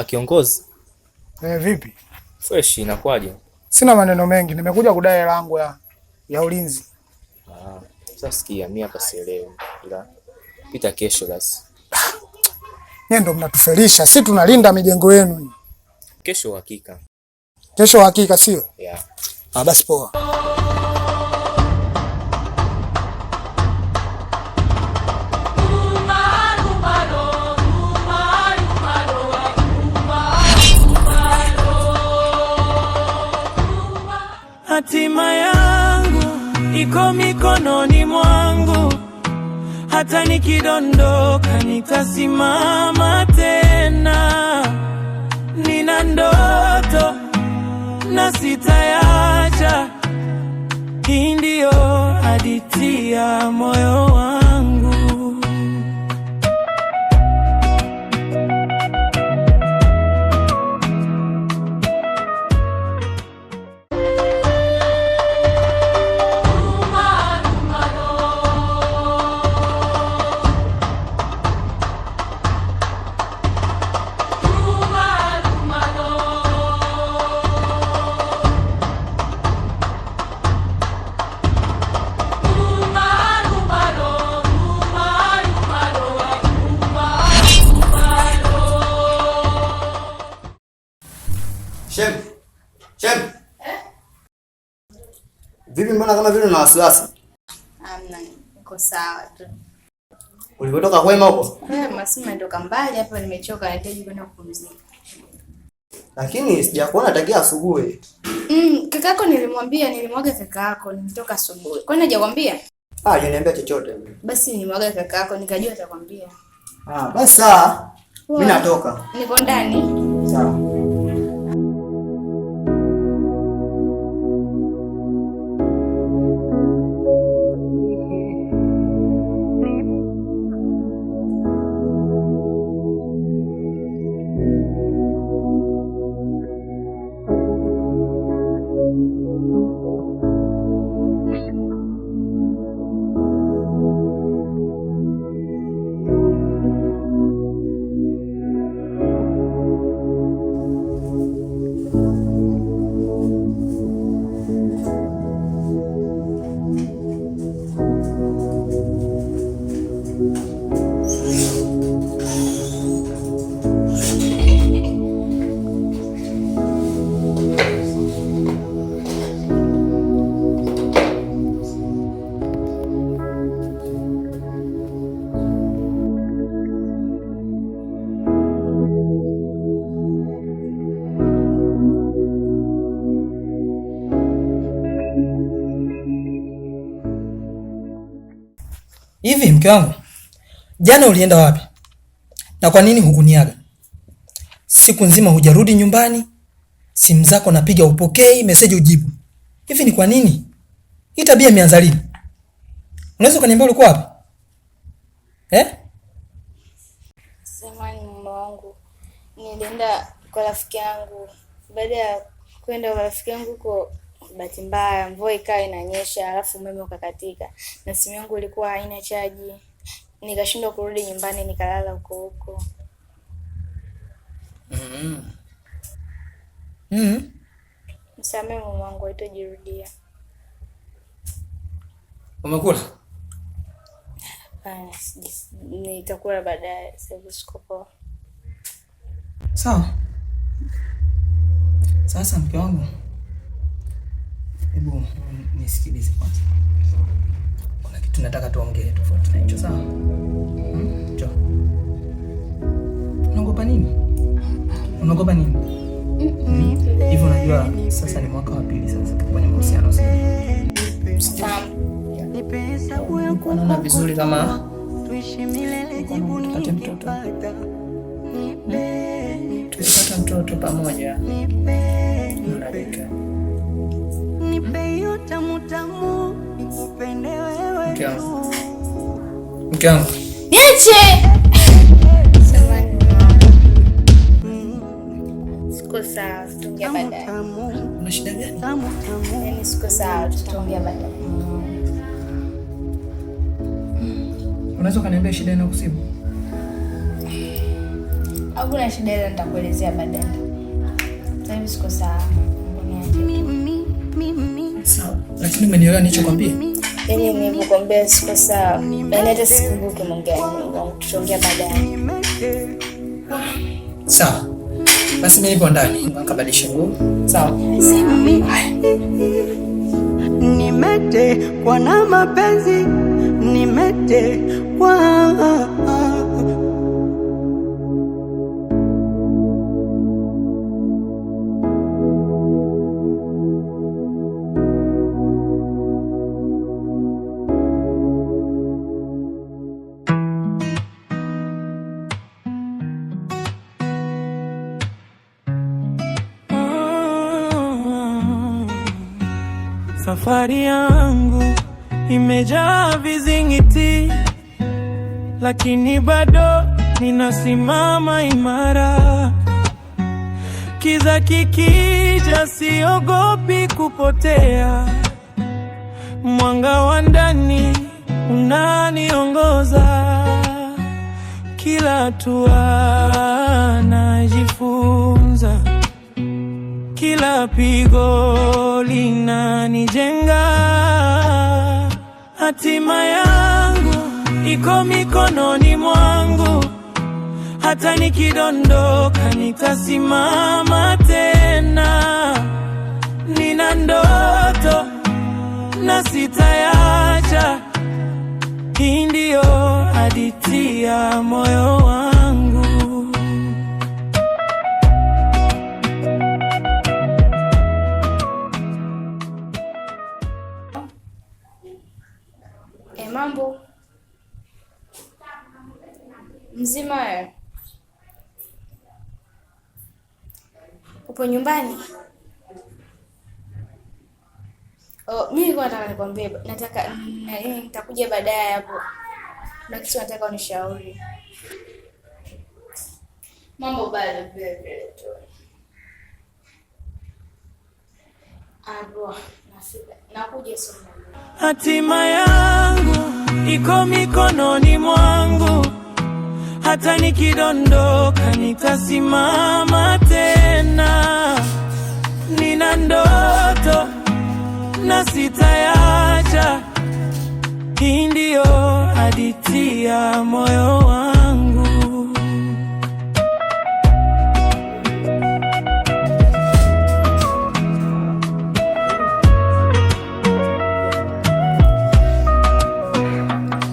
Kiongozi. Vipi? Fresh inakuwaje? Sina maneno mengi, nimekuja kudai hela yangu ya ulinzi. Sasa sikia, mimi hapa sielewi. Ila pita kesho basi. Nyie ndo mnatufelisha, si tunalinda mijengo yenu. Kesho hakika. Kesho hakika sio? Yeah. Basi poa. Hatima yangu iko mikononi mwangu, hata nikidondoka nitasimama tena. Nina ndoto na sitaacha, hii ndio hadithi ya moyo wangu. Shem. Vipi, mbona kama vile una wasiwasi? Hamna, niko sawa tu. Ulipotoka kwema huko? Kwema, si nimetoka mbali hapa, nimechoka, nahitaji kwenda kupumzika. Lakini sijakuona tangia asubuhi. Kakako nilimwaga kakako, nimetoka asubuhi. Kwani hajakwambia? Hajaniambia chochote. Basi nilimwaga kakako, nikajua atakwambia. Basi sawa. Mimi natoka. Niko ndani. Sawa. Hivi mke wangu, jana ulienda wapi? Na kwa nini hukuniaga? Siku nzima hujarudi nyumbani, simu zako napiga upokei, message ujibu. Hivi ni kwa nini? Hii tabia imeanza lini? Unaweza kuniambia ulikuwa wapi? Samahani mume wangu, nilienda kwa rafiki yangu. Baada ya kwenda kwa rafiki yangu huko, bahati mbaya mvua ikawa inanyesha, alafu umeme ukakatika na simu yangu ilikuwa haina chaji. Nikashindwa kurudi nyumbani, nikalala huko. Msamehe mume wangu, haitajirudia. Umekula? Hapana, nitakula baadaye, sasa siko poa. Sawa. Sasa mke wangu, hebu nisikilize kwanza. Kuna kitu nataka tuongee tofauti na hicho, sawa? Njoo. Unaogopa nini? Hivyo unajua sasa ni mwaka wa pili sasa kwenye mahusiano sasa. Naona vizuri kama tupate mtoto. Tupate mtoto pamoja. Unalika. Mke wangu. Niache! Siko sawa, tutaongea baadaye. Una shida gani? Yaani siko sawa, tutaongea baadaye. Unaweza kaniambia shida inakusibu? Hakuna shida, ile nitakuelezea baadaye. Sasa hivi siko sawa. Sawa. Lakini umenielewa nilichokwambia? Yaani nilipokuambia siko sawa. Yaani hata sikumbuki mwongea nini. Tutaongea baadaye. Sawa. Basi mimi nipo ndani. Nikabadilisha nguo. Sawa. Nimetekwa na mapenzi, nimetekwa. Safari yangu imejaa vizingiti, lakini bado ninasimama imara. Kiza kikija siogopi kupotea, mwanga wa ndani unaniongoza. Kila hatua najifunza, kila pigo linanijenga. Hatima yangu iko mikononi mwangu, hata nikidondoka nitasimama tena. Nina ndoto na sitayacha, hii ndio hadithi ya moyo wangu. Mambo mzima wewe? Upo nyumbani? Mimi nilikuwa nataka nikwambie, nitakuja baadaye hapo. Na kitu nataka unishauri. Mambo bado vile vile tu. Nakuja sana. Hatima yangu iko mikononi mwangu, hata nikidondoka nitasimama tena. Nina ndoto na sitayacha, hii ndio hadithi ya moyo wangu.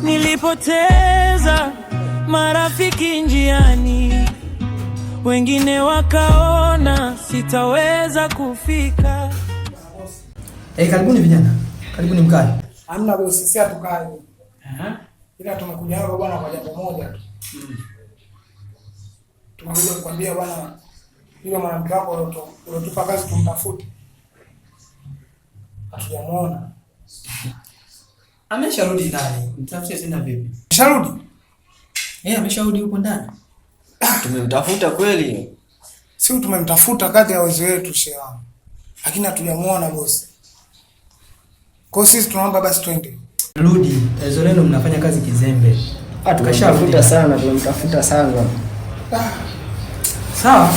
Nilipoteza marafiki njiani, wengine wakaona sitaweza kufika. Karibuni vijana. Karibuni mkae. Hamna bosi, sisi hatukai. Ila tumekuja hapa bwana kwa jambo moja tu. Tumekuja kukwambia bwana, yule mwanamke wako uliotupa kazi tumtafute. Hatujamuona. Amesharudi ndani. Mtafute tena vipi? Amesharudi? Amesharudi huko ndani. Tumemtafuta kweli. Sisi tumemtafuta kati ya wazee wetu shewa. Lakini hatujamuona bosi. Kwa sisi tunaomba basi twende. Rudi. Tatizo lenu mnafanya kazi kizembe. Tumemtafuta sana. Sawa,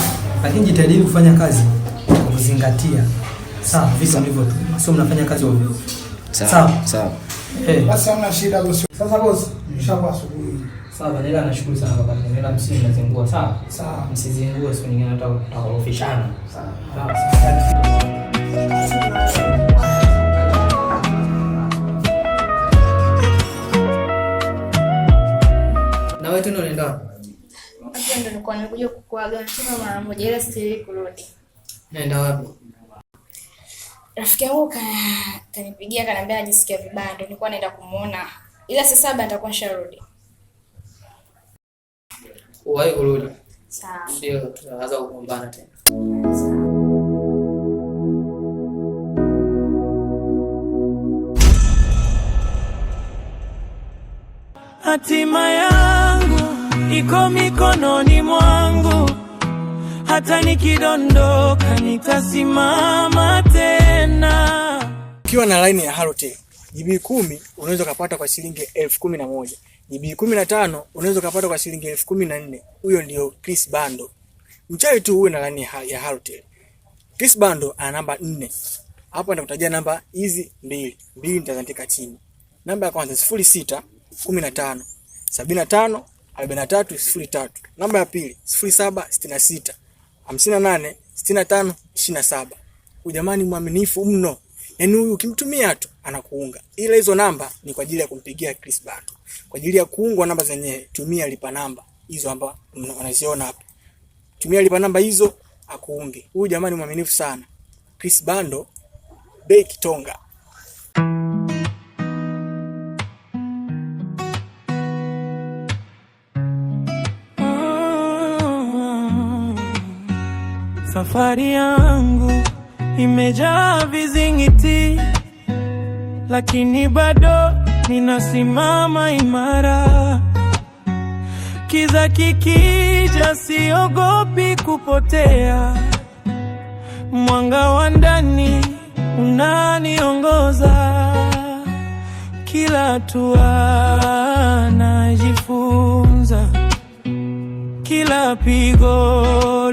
lakini jitahidi kufanya kazi kwa kuzingatia. Sawa, visa ndivyo tu. Sio mnafanya kazi ovyo. Sawa. Basi hamna shida bosi. Sasa bosi, mshakuwa asubuhi. Sawa, Daniela anashukuru sana baba. Daniela msini mnazingua, sawa? Sawa. Msizingue siku nyingine hata tutakorofishana. Sawa. Na wewe tena unaenda wapi? Hapo ndio nilikuwa nimekuja kukuaga tena mara moja, ila sitaki kurudi. Naenda wapi? Rafiki yangu kanipigia kaniambia anajisikia vibaya, ndio nilikuwa naenda kumuona. Ila saa 7 nitakuwa nisharudi. Uwahi kurudi. Sawa. Ndio tunaanza kugombana tena. Hatima yangu iko mikononi mwangu, hata nikidondoka nitasimama tena. Ukiwa na line ya Halotel GB 10 unaweza kupata kwa shilingi 11,000. GB 15 unaweza kupata kwa shilingi 14,000. Huyo ndio Chris Bando. Mchawi tu uwe na laini ya Halotel. Chris Bando ana namba 4. Hapa nitakutajia namba hizi mbili nitaziandika chini. Namba ya kwanza 06 15 75 43 03. Namba ya pili 07 66 58 65 27. Huyu jamani mwaminifu mno. Yaani huyu ukimtumia tu anakuunga. Ila hizo namba ni kwa ajili ya kumpigia Chris Bando. Kwa ajili ya kuungwa namba zenyewe tumia lipa namba hizo ambazo unaziona hapa. Tumia lipa namba hizo akuunge. Huyu jamani mwaminifu sana. Chris Bando Bei Kitonga. Safari yangu imejaa vizingiti, lakini bado ninasimama imara. Kiza kikija siogopi kupotea, mwanga wa ndani unaniongoza. Kila hatua najifunza, kila pigo